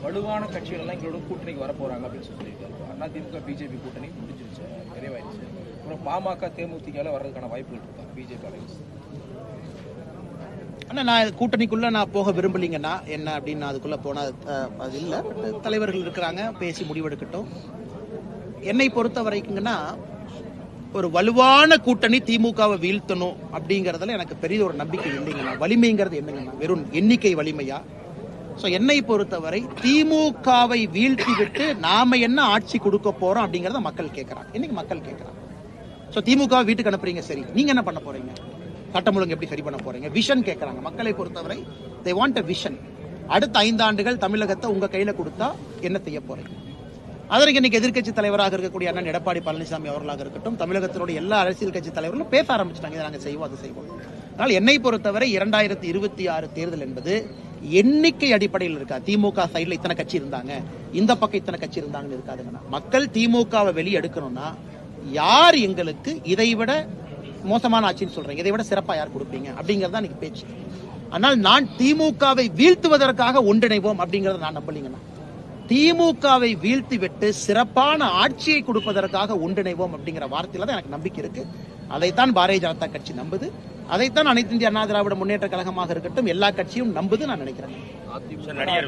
வலுவான கட்சிகள் எல்லாம் எங்களோட கூட்டணிக்கு வர போறாங்க அப்படின்னு சொல்லியிருக்காரு. அதிமுக BJP கூட்டணி முடிஞ்சிருச்சு, நிறைவாயிருச்சு. அப்புறம் பாமக தேமுதிக வர்றதுக்கான வாய்ப்புகள் இருக்கா BJP அலைன்ஸ்? ஆனா நான் கூட்டணிக்குள்ள நான் போக விரும்பலீங்கன்னா என்ன அப்படின்னு அதுக்குள்ள போனா அது இல்ல. தலைவர்கள் இருக்கிறாங்க, பேசி முடிவெடுக்கட்டும். என்னை பொறுத்த வரைக்குங்கன்னா ஒரு வலுவான கூட்டணி திமுகவை வீழ்த்தணும் அப்படிங்கறதுல எனக்கு பெரிய ஒரு நம்பிக்கை இல்லைங்கண்ணா. வலிமைங்கிறது என்னங்கண்ணா, வெறும் எண்ணிக்கை வலிமையா? சோ என்னை பொறுத்தவரை திமுகவை வீழ்த்தி விட்டு நாம என்ன ஆட்சி கொடுக்க போறோம் அப்படிங்கறத மக்கள் கேட்கறாங்க. இன்னைக்கு மக்கள் கேட்கறாங்க. ஸோ திமுக வீட்டுக்கு அனுப்புறீங்க, சரி, நீங்க என்ன பண்ண போறீங்க? சட்டம் ஒழுங்கு எப்படி சரி பண்ண போறீங்க? விஷன் கேட்கறாங்க மக்களை பொறுத்தவரை. they want a vision. அடுத்த 5 ஆண்டுகள் தமிழகத்தை உங்க கையில கொடுத்தா என்ன செய்ய போறீங்க? அதற்கு இன்னைக்கு எதிர்க்கட்சி தலைவராக இருக்கக்கூடிய அண்ணன் எடப்பாடி பழனிசாமி அவர்களாக இருக்கட்டும், தமிழகத்தினுடைய எல்லா அரசியல் கட்சி தலைவர்களும் பேச ஆரம்பிச்சிட்டாங்க, இதை நாங்கள் செய்வோம், அதை செய்வோம். அதனால் என்னை பொறுத்தவரை 2026 தேர்தல் என்பது எண்ணிக்கை அடிப்படையில் இருக்கா. திமுக சைடுல இத்தனை கட்சி இருந்தாங்க, இந்த பக்கம் இத்தனை கட்சி இருந்தாங்கன்னு இருக்காதுங்கன்னா, மக்கள் திமுகவை வெளியே எடுக்கணும்னா யார் எங்களுக்கு இதைவிட மோசமான ஆட்சின்னு சொல்றீங்க, இதை விட சிறப்பா யார் கொடுப்பீங்க அப்படிங்கறத இன்னைக்கு பேச்சு. ஆனால் நான் திமுகவை வீழ்த்துவதற்காக ஒன்றிணைவோம் அப்படிங்கறத நான் நம்பலீங்கன்னா, திமுகவை வீழ்த்தி விட்டு சிறப்பான ஆட்சியை கொடுப்பதற்காக ஒன்றிணைவோம் அப்படிங்கிற வார்த்தையில தான் எனக்கு நம்பிக்கை இருக்கு. அதைத்தான் பாரதிய ஜனதா கட்சி நம்புது, அதைத்தான் அனைத்து இந்திய அண்ணா திராவிட முன்னேற்ற கழகமாக இருக்கட்டும் எல்லா கட்சியும் நம்புது நான் நினைக்கிறேன்.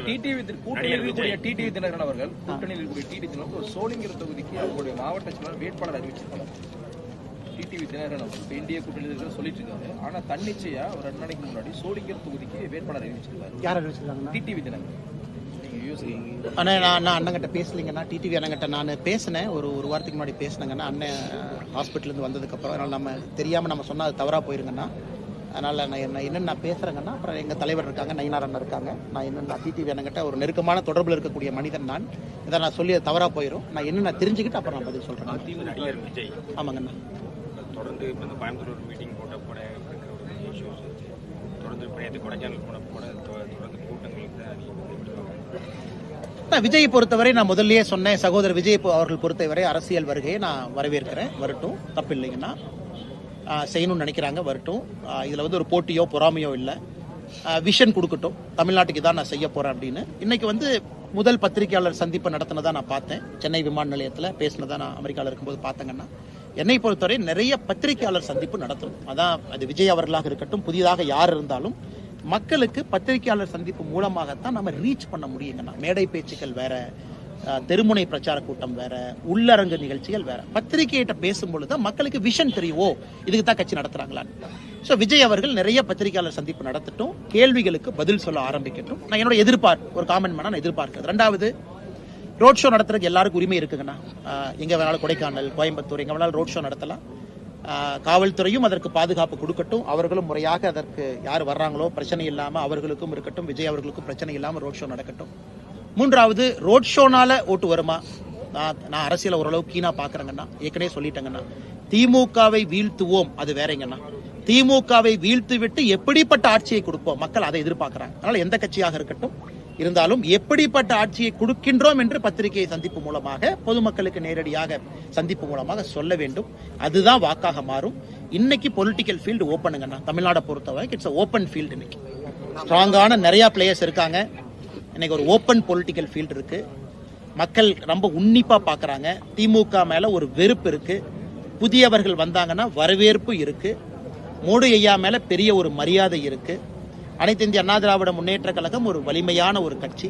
டிடிவி தினகரன் அவர்கள் கூட்டணியில் இருக்கக்கூடிய டிடிவி தினகரன் ஒரு சோளிங்கர் தொகுதிக்கு அவங்களுடைய மாவட்ட செயலாளர் வேட்பாளர் அறிவிச்சிருக்காங்க. டிடிவி தினகரன் அவர்கள் என்டிஏ கூட்டணியில் சொல்லிட்டு இருக்காரு. ஆனா தன்னிச்சையா ஒரு 2 நாளைக்கு முன்னாடி சோளிங்கர் தொகுதிக்கு வேட்பாளர் அறிவிச்சிருக்காரு. யார் அறிவிச்சிருக்காங்க? டிடிவி தினகரன். ஆனா நான் அண்ணங்கிட்ட பேசலீங்கன்னா, டிடிவி அண்ணங்கிட்ட நான் பேசினேன், ஒரு வாரத்துக்கு முன்னாடி பேசினேங்கன்னா, அண்ணன் ஹாஸ்பிட்டல் இருந்து வந்ததுக்கு அப்புறம், அதனால நம்ம தெரியாம நம்ம சொன்னா அது தவறா போயிருங்கன்னா, அதனால நான் என்னென்ன பேசுறேங்கன்னா, அப்புறம் எங்க தலைவர் இருக்காங்க, நயினார் அண்ணன் இருக்காங்க, நான் என்னென்ன டிடிவி அண்ணங்கிட்ட ஒரு நெருக்கமான தொடர்பில் இருக்கக்கூடிய மனிதன் நான், இதை நான் சொல்லி தவறா போயிடும், நான் என்னென்ன தெரிஞ்சுக்கிட்டு அப்புறம் நான் பதில் சொல்றேன். நடிகர் விஜய் ஆமாங்கண்ணா, தொடர்ந்து இப்போ இந்த கோயம்புத்தூர் ஒரு மீட்டிங் போட்ட கூட இஷ்யூஸ் தொடர்ந்து இப்போ நேற்று கொடைக்கானல் போன கூட தொடர்ந்து கூட்டங்களுக்கு தான் அதிகம். விஜயை பொறுத்தவரை நான் முதல்லயே சொன்னேன், சகோதரர் விஜய் அவர்கள் பொறுத்தவரை அரசியல் வருகையை நான் வரவேற்கிறேன், வரட்டும், தப்பு இல்லைங்கன்னா செய்யணும்னு நினைக்கிறாங்க, வரட்டும். இதுல ஒரு போட்டியோ பொறாமையோ இல்லை, விஷன் கொடுக்கட்டும், தமிழ்நாட்டுக்கு தான் நான் செய்ய போறேன் அப்படின்னு. இன்னைக்கு முதல் பத்திரிகையாளர் சந்திப்பு நடத்தினதா நான் பார்த்தேன், சென்னை விமான நிலையத்தில் பேசினதா நான் அமெரிக்காவில் இருக்கும்போது பார்த்தேங்கன்னா, என்னை பொறுத்தவரை நிறைய பத்திரிகையாளர் சந்திப்பு நடத்தணும். அதான் அது விஜய் அவர்களாக இருக்கட்டும், புதிதாக யார் இருந்தாலும் மக்களுக்கு பத்திரிகையாளர் சந்திப்பு மூலமாகத்தான் நம்ம ரீச் பண்ண முடியுங்கண்ணா. மேடை பேச்சுக்கள் வேற, தெருமுனை பிரச்சார கூட்டம் வேற, உள்ளரங்கு நிகழ்ச்சிகள் வேற. பத்திரிகையிட்ட பேசும்பொழுது மக்களுக்கு விஷன் தெரியுவோ இதுக்கு தான் கட்சி நடத்துறாங்களான்னு. ஸோ விஜய் அவர்கள் நிறைய பத்திரிகையாளர் சந்திப்பு நடத்தட்டும், கேள்விகளுக்கு பதில் சொல்ல ஆரம்பிக்கட்டும். நான் என்னோட எதிர்பார்ப்பு ஒரு காமெண்ட் பண்ண நான் எதிர்பார்க்கிறேன். 2வது, ரோட் ஷோ நடத்துறதுக்கு எல்லாருக்கும் உரிமை இருக்குங்கண்ணா. எங்க வேணாலும் கொடைக்கானல், கோயம்புத்தூர் எங்க வேணாலும் ரோட் ஷோ நடத்தலாம். காவல்துறையும் அதற்கு பாதுகாப்பு கொடுக்கட்டும், அவர்களும் முறையாக அதற்கு யார் வர்றாங்களோ பிரச்சனை இல்லாம அவர்களுக்கும் இருக்கட்டும், விஜய் அவர்களுக்கும் பிரச்சனை இல்லாம ரோட் ஷோ நடக்கட்டும். 3வது, ரோட் ஷோனால ஓட்டு வருமா? நான் அரசியல ஓரளவு கீனா பாக்குறேங்கண்ணா, ஏற்கனவே சொல்லிட்டேங்கண்ணா. திமுகவை வீழ்த்துவோம் அது வேறங்கண்ணா, திமுகவை வீழ்த்து விட்டு எப்படிப்பட்ட ஆட்சியை கொடுப்போம் மக்கள் அதை எதிர்பார்க்கிறாங்க. அதனால எந்த கட்சியாக இருக்கட்டும் இருந்தாலும் எப்படிப்பட்ட ஆட்சியை கொடுக்கின்றோம் என்று பத்திரிகை சந்திப்பு மூலமாக பொதுமக்களுக்கு நேரடியாக சந்திப்பு மூலமாக சொல்ல வேண்டும். அதுதான் வாக்காக மாறும். இன்னைக்கு பொலிட்டிக்கல் ஃபீல்டு ஓப்பனுங்கண்ணா. தமிழ்நாடை பொறுத்தவரை இட்ஸ் ஓப்பன் ஃபீல்டு. இன்னைக்கு ஸ்ட்ராங்கான நிறைய பிளேயர்ஸ் இருக்காங்க. இன்னைக்கு ஒரு ஓப்பன் பொலிட்டிக்கல் ஃபீல்டு இருக்கு. மக்கள் ரொம்ப உன்னிப்பா பாக்குறாங்க. திமுக மேல ஒரு வெறுப்பு இருக்கு. புதியவர்கள் வந்தாங்கன்னா வரவேற்பு இருக்கு. மோடி ஐயா மேல பெரிய ஒரு மரியாதை இருக்கு. அனைத்து இந்திய அண்ணா திராவிட முன்னேற்ற கழகம் ஒரு வலிமையான ஒரு கட்சி.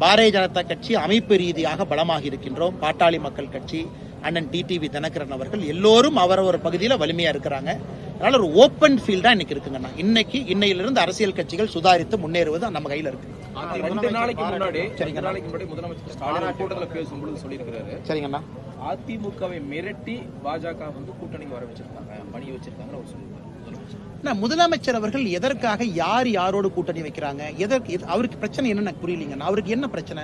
பாரதிய ஜனதா கட்சி அமைப்பு ரீதியாக பலமாக இருக்கின்றோம். பாட்டாளி மக்கள் கட்சி, அண்ணன் டிடிவி தினகரன் அவர்கள் எல்லோரும் அவரவர் பகுதியில் வலிமையா இருக்கிறாங்க. அதனால ஒரு ஓப்பன் ஃபீல்டா இன்னைக்கு இருக்குங்கண்ணா. இன்னையிலிருந்து அரசியல் கட்சிகள் சுதாரித்து முன்னேறுவது நம்ம கையில இருக்கு. 2 நாளைக்கு முன்னாடி முதலமைச்சர் ஸ்டாலின் கூட்டத்தில் பேசும்போது சொல்லியிருக்கிறாரு, சரிங்கண்ணா, அதிமுகவை மிரட்டி பாஜக கூட்டணிக்கு வர வச்சிருக்காங்க, பணி வச்சிருக்காங்க அவர் சொல்லியிருக்காரு. முதலமைச்சர் அவர்கள் எதற்காக யாரோடு கூட்டணி வைக்கிறாங்க, அவருக்கு பிரச்சனை என்னன்னு புரியலீங்க. அவருக்கு என்ன பிரச்சனை?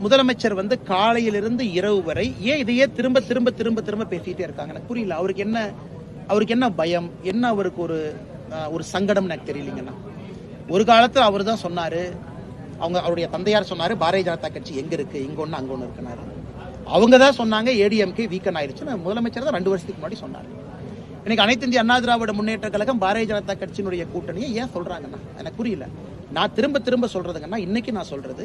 முதலமைச்சர் காலையிலிருந்து இரவு வரை ஏன் இதையே திரும்ப திரும்ப திரும்ப திரும்ப பேசிட்டே இருக்காங்க, எனக்கு புரியல. அவருக்கு என்ன பயம், என்ன அவருக்கு ஒரு சங்கடம் எனக்கு தெரியலீங்கண்ணா. ஒரு காலத்துல அவர் தான் சொன்னாரு, அவருடைய தந்தையார் சொன்னாரு, பாரதிய ஜனதா கட்சி எங்க இருக்கு, இங்க ஒண்ணு அங்க ஒண்ணு இருக்குனாரு. அவங்க தான் சொன்னாங்க ஏடிஎம்கே வீக்கன் ஆயிடுச்சு. முதலமைச்சர் தான் 2 வருஷத்துக்கு முன்னாடி சொன்னாரு. இன்னைக்கு அனைத்து இந்திய அண்ணா திராவிட முன்னேற்ற கழகம் பாரதிய ஜனதா கட்சியினுடைய கூட்டணியை ஏன் சொல்றாங்கன்னா எனக்கு புரியல. நான் திரும்ப திரும்ப சொல்றதுங்கன்னா, இன்னைக்கு நான் சொல்றது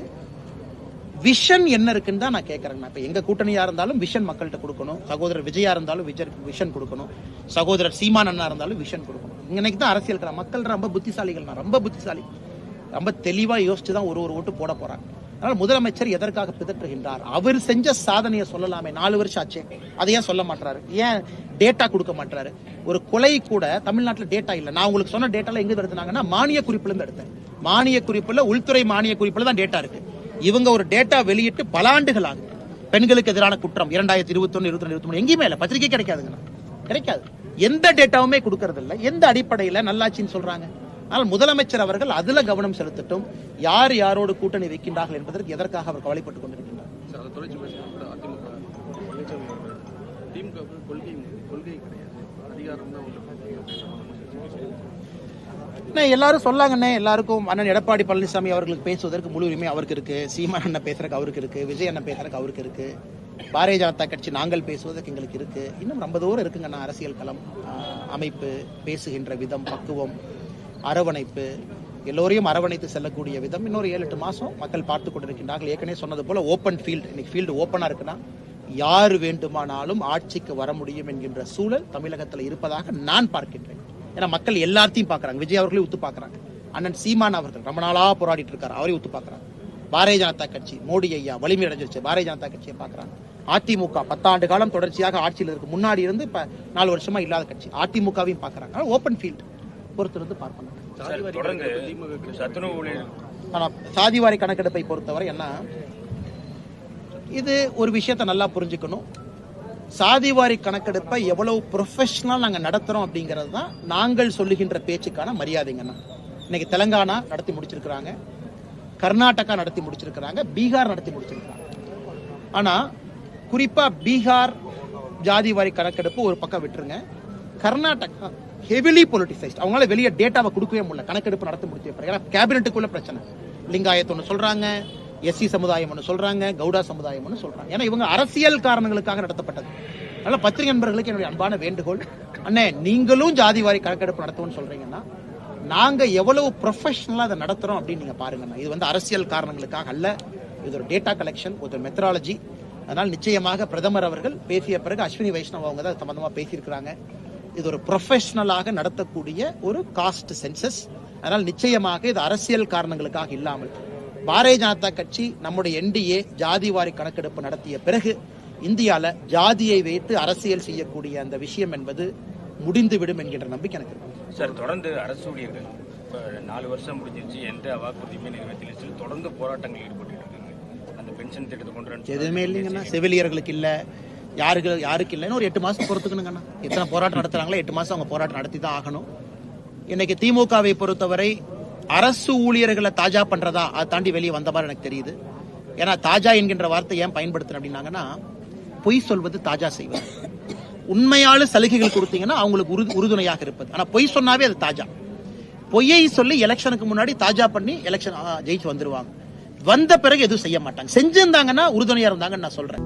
விஷன் என்ன இருக்குன்னு தான் நான் கேட்கறேன். இப்ப எங்க கூட்டணியா இருந்தாலும் விஷன் மக்கள்கிட்ட கொடுக்கணும். சகோதரர் விஜயா இருந்தாலும் விஷன் கொடுக்கணும். சகோதரர் சீமான் அண்ணா இருந்தாலும் விஷன் கொடுக்கணும். இன்னைக்கு தான் அரசியல் மக்கள் ரொம்ப புத்திசாலிகள், ரொம்ப புத்திசாலி, ரொம்ப தெளிவா யோசிச்சுதான் ஒரு ஓட்டு போட போறாங்க. அதனால முதலமைச்சர் எதற்காக பிதற்றுகின்றார்? அவர் செஞ்ச சாதனையை சொல்லலாமே, 4 வருஷம் ஆச்சு, அதை ஏன் சொல்ல மாட்டாரு? ஏன் டேட்டா கொடுக்க மாட்டாரு? ஒரு கொலை கூட தமிழ்நாட்டில் டேட்டா இல்ல. நான் உங்களுக்கு சொன்ன டேட்டால எங்க எடுத்தாங்கன்னா மானிய குறிப்புல இருந்து எடுத்தேன். மானிய குறிப்புல, உள்துறை மானிய குறிப்புல தான் டேட்டா இருக்கு. இவங்க ஒரு டேட்டா வெளியிட்டு பல ஆண்டுகள் ஆகுது. பெண்களுக்கு எதிரான குற்றம் 2021, 22, எங்கேயுமே இல்ல, பத்திரிகை கிடைக்காதுங்க, கிடைக்காது. எந்த டேட்டாவுமே கொடுக்கறது இல்ல. எந்த அடிப்படையில நல்லாட்சின்னு சொல்றாங்க? ஆனால் முதலமைச்சர் அவர்கள் அதுல கவனம் செலுத்தட்டும். யார் யாரோடு கூட்டணி வைக்கின்றார்கள் என்பதற்கு எதற்காக அவர் கவலைப்பட்டுக் கொண்டிருக்கின்றார்? அதை தொடர்ச்சி பேசுகிறோம். அதிமுக பழனிசாமி அவர்கள் திமுக கொள்கை கிடையாது, அதிகாரம் தான் எல்லாரும் சொல்லாங்கண்ணே. எல்லாருக்கும் அண்ணன் எடப்பாடி பழனிசாமி அவர்களுக்கு பேசுவதற்கு முழு உரிமை அவருக்கு இருக்கு. சீமான் அண்ணன் பேசுறதுக்கு அவருக்கு இருக்கு. விஜய் அண்ணன் பேசுறதுக்கு அவருக்கு இருக்கு. பாரதிய ஜனதா கட்சி நாங்கள் பேசுவதற்கு எங்களுக்கு இருக்கு. இன்னும் ரொம்ப தூரம் இருக்குங்கண்ணா. அரசியல் களம், அமைப்பு, பேசுகின்ற விதம், பக்குவம், அரவணைப்பு, எல்லோரையும் அரவணைத்து செல்லக்கூடிய விதம் இன்னொரு 7-8 மாசம் மக்கள் பார்த்து கொண்டிருக்கின்றார்கள். ஏற்கனவே சொன்னது போல ஓப்பன் ஃபீல்டு, இன்னைக்கு ஃபீல்டு ஓப்பனா இருக்குன்னா யார் வேண்டுமானாலும் ஆட்சிக்கு வர முடியும் என்கின்ற சூழல் தமிழகத்தில் இருப்பதாக நான் பார்க்கின்றேன். ஏன்னா மக்கள் எல்லாத்தையும் பார்க்கறாங்க. விஜய் அவர்களையும் ஒத்து பார்க்கறாங்க. அண்ணன் சீமான் அவர்கள் ரொம்ப நாளா போராடிட்டு இருக்காரு, அவரையும் ஒத்து பார்க்கறாங்க. பாரதிய ஜனதா கட்சி, மோடி ஐயா வலிமை அடைஞ்சிருச்சு, பாரதிய ஜனதா கட்சியை பார்க்கறாங்க. அதிமுக 10 ஆண்டு காலம் தொடர்ச்சியாக ஆட்சியில் இருக்கு, முன்னாடி இருந்து இப்ப 4 வருஷமா இல்லாத கட்சி, அதிமுகவையும் பார்க்கறாங்க. ஓப்பன் ஃபீல்டு பொறுத்திருந்து பார்க்கணும். சாதிவாரி கணக்கெடுப்பை பொறுத்தவரை என்ன, இது ஒரு விஷயத்தை நல்லா புரிஞ்சுக்கணும். சாதிவாரி கணக்கெடுப்பை எவ்வளவு ப்ரொஃபஷனல் நாங்க நடத்துறோம் அப்படிங்கிறது தான் நாங்கள் சொல்லுகின்ற பேச்சுக்கான மரியாதைங்கண்ணா. இன்னைக்கு தெலங்கானா நடத்தி முடிச்சிருக்கிறாங்க, கர்நாடகா நடத்தி முடிச்சிருக்கிறாங்க, பீகார் நடத்தி முடிச்சிருக்கிறாங்க. ஆனா குறிப்பா பீகார் ஜாதிவாரி கணக்கெடுப்பு ஒரு பக்கம் விட்டுருங்க. கர்நாடகா ஹெவிலி பொலிட்டிசைஸ்ட். அவங்களால வெளியே டேட்டாவை கொடுக்கவே முடியல. கணக்கெடுப்பு நடத்தி முடிச்ச ஏன்னா கேபினெட்டுக்குள்ள பிரச்சனை. லிங்காயத் ஒன்று சொல்றாங்க, எஸ்சி சமுதாயம் ஒன்று சொல்றாங்க, கவுடா சமுதாயம் ஒன்று சொல்றாங்க. ஏன்னா இவங்க அரசியல் காரணங்களுக்காக நடத்தப்பட்டது. அதனால பத்திரிகை நண்பர்களுக்கு என்னுடைய அன்பான வேண்டுகோள், அண்ணே நீங்களும் ஜாதிவாரி கணக்கெடுப்பு நடத்துவோம்னு சொல்றீங்கன்னா நாங்க எவ்வளவு ப்ரொஃபஷனலா அதை நடத்துறோம் அப்படின்னு நீங்க பாருங்கண்ணா. இது வந்து அரசியல் காரணங்களுக்காக அல்ல, இது ஒரு டேட்டா கலெக்ஷன், ஒரு மெத்தடாலஜி. அதனால் நிச்சயமாக பிரதமர் அவர்கள் பேசிய பிறகு அஸ்வினி வைஷ்ணவ் அவங்க தான் சம்பந்தமா பேசியிருக்கிறாங்க. இது ஒரு ப்ரொஃபஷனலாக நடத்தக்கூடிய ஒரு காஸ்ட் சென்சஸ். அதனால் நிச்சயமாக இது அரசியல் காரணங்களுக்காக இல்லாமல் பாரதிய ஜனதா கட்சி நம்முடைய என்டிஏ ஜாதிவாரி கணக்கெடுப்பு நடத்திய பிறகு இந்தியால ஜாதியை வைத்து அரசியல் செய்யக்கூடிய அந்த விஷயம் என்பது முடிந்துவிடும் என்கின்ற நம்பிக்கை எனக்கு இருக்கு. சார், தொடர்ந்து அரசு ஊழியர்கள் 4 வருஷம் முடிஞ்சிருச்சு, எந்த வாக்குறுதியுமே நிறைவேற்றல, தொடர்ந்து போராட்டங்கள் ஈடுபட்டு இருக்காங்க. அந்த பென்ஷன் திட்டத்தை கொண்டு எதுவுமே இல்லைங்கண்ணா. செவிலியர்களுக்கு இல்ல, யாருக்கு இல்லைன்னு ஒரு 8 மாசம் பொறுத்துக்கணுங்கண்ணா. எத்தனை போராட்டம் நடத்துறாங்களோ 8 மாசம் அவங்க போராட்டம் நடத்தி தான் ஆகணும். இன்னைக்கு திமுகவை பொறுத்தவரை அரசு ஊழியர்களை தாஜா பண்றதா அதை தாண்டி வெளியே வந்த மாதிரி எனக்கு தெரியுது. ஏன்னா தாஜா என்கின்ற வார்த்தை ஏன் பயன்படுத்துறேன் அப்படின்னாங்கன்னா, பொய் சொல்வது தாஜா செய்வது. உண்மையால சலுகைகள் கொடுத்தீங்கன்னா அவங்களுக்கு உறுதுணையாக இருப்பது. ஆனா பொய் சொன்னாவே அது தாஜா. பொய்யை சொல்லி எலெக்ஷனுக்கு முன்னாடி தாஜா பண்ணி எலெக்ஷன் ஜெயிச்சு வந்துருவாங்க. வந்த பிறகு எதுவும் செய்ய மாட்டாங்க. செஞ்சிருந்தாங்கன்னா உறுதுணையா இருந்தாங்கன்னு நான் சொல்றேன்.